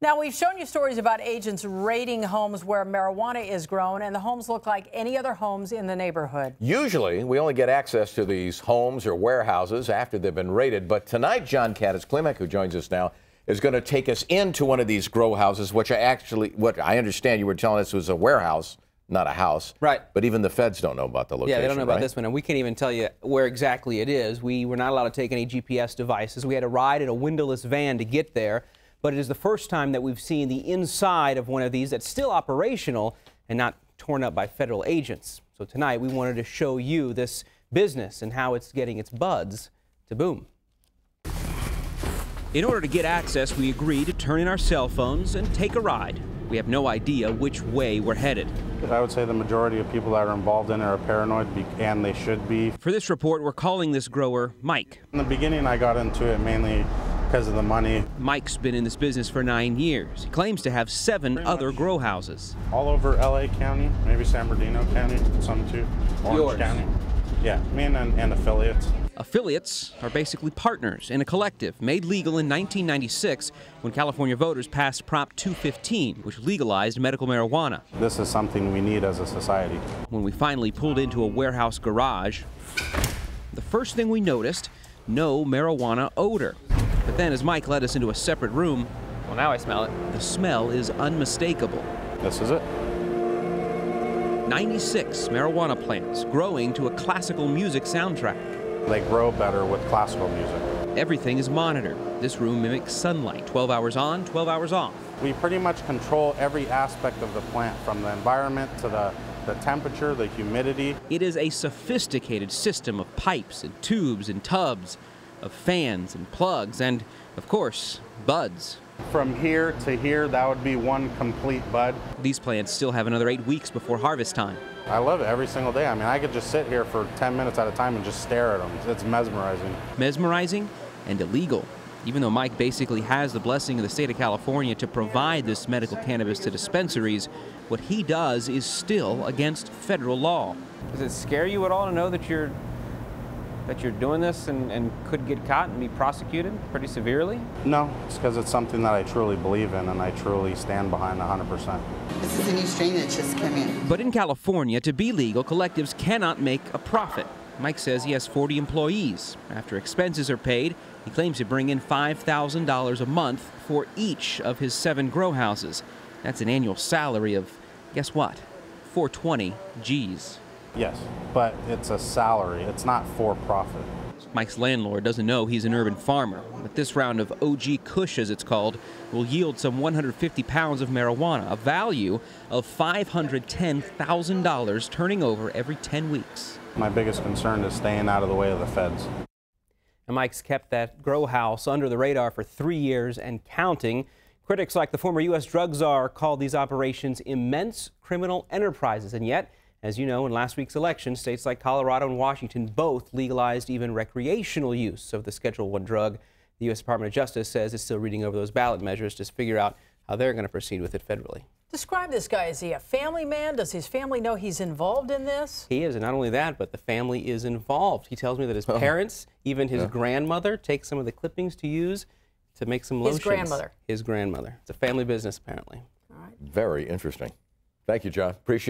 Now, we've shown you stories about agents raiding homes where marijuana is grown, and the homes look like any other homes in the neighborhood. Usually, we only get access to these homes or warehouses after they've been raided. But tonight, John Katis-Klimek, who joins us now, is going to take us into one of these grow houses, what I understand you were telling us was a warehouse, not a house. Right. But even the feds don't know about the location. Yeah, they don't know about right? this one, and we can't even tell you where exactly it is. We were not allowed to take any GPS devices. We had to ride in a windowless van to get there. But it is the first time that we've seen the inside of one of these that's still operational and not torn up by federal agents. So tonight we wanted to show you this business and how it's getting its buds to boom. In order to get access, we agreed to turn in our cell phones and take a ride. We have no idea which way we're headed. I would say the majority of people that are involved in it are paranoid, and they should be. For this report, we're calling this grower Mike. In the beginning, I got into it mainly because of the money. Mike's been in this business for 9 years. He claims to have 7 other grow houses. All over LA County, maybe San Bernardino County, some too. Orange County. Yeah, me and affiliates. Affiliates are basically partners in a collective made legal in 1996 when California voters passed Prop 215, which legalized medical marijuana. This is something we need as a society. When we finally pulled into a warehouse garage, the first thing we noticed, no marijuana odor. But then as Mike led us into a separate room, well, now I smell it. The smell is unmistakable. This is it. 96 marijuana plants growing to a classical music soundtrack. They grow better with classical music. Everything is monitored. This room mimics sunlight, 12 hours on, 12 hours off. We pretty much control every aspect of the plant, from the environment to the temperature, the humidity. It is a sophisticated system of pipes and tubes and tubs, of fans and plugs, and, of course, buds. From here to here, that would be one complete bud. These plants still have another 8 weeks before harvest time. I love it every single day. I mean, I could just sit here for 10 minutes at a time and just stare at them. It's mesmerizing. Mesmerizing and illegal. Even though Mike basically has the blessing of the state of California to provide this medical cannabis to dispensaries, what he does is still against federal law. Does it scare you at all to know that you're doing this and could get caught and be prosecuted pretty severely? No, it's because it's something that I truly believe in and I truly stand behind 100%. This is a new strain that just came in. But in California, to be legal, collectives cannot make a profit. Mike says he has 40 employees. After expenses are paid, he claims to bring in $5,000 a month for each of his 7 grow houses. That's an annual salary of, guess what, $420 G's. Yes, but it's a salary. It's not for profit. Mike's landlord doesn't know he's an urban farmer, but this round of OG Kush, as it's called, will yield some 150 pounds of marijuana, a value of $510,000 turning over every 10 weeks. My biggest concern is staying out of the way of the feds. And Mike's kept that grow house under the radar for 3 years and counting. Critics like the former U.S. drug czar called these operations immense criminal enterprises, and yet, as you know, in last week's election, states like Colorado and Washington both legalized even recreational use of the Schedule I drug. The U.S. Department of Justice says it's still reading over those ballot measures to figure out how they're going to proceed with it federally. Describe this guy. Is he a family man? Does his family know he's involved in this? He is, and not only that, but the family is involved. He tells me that his parents, even his grandmother, take some of the clippings to use to make some lotions. His grandmother? His grandmother. It's a family business, apparently. All right. Very interesting. Thank you, John. Appreciate it.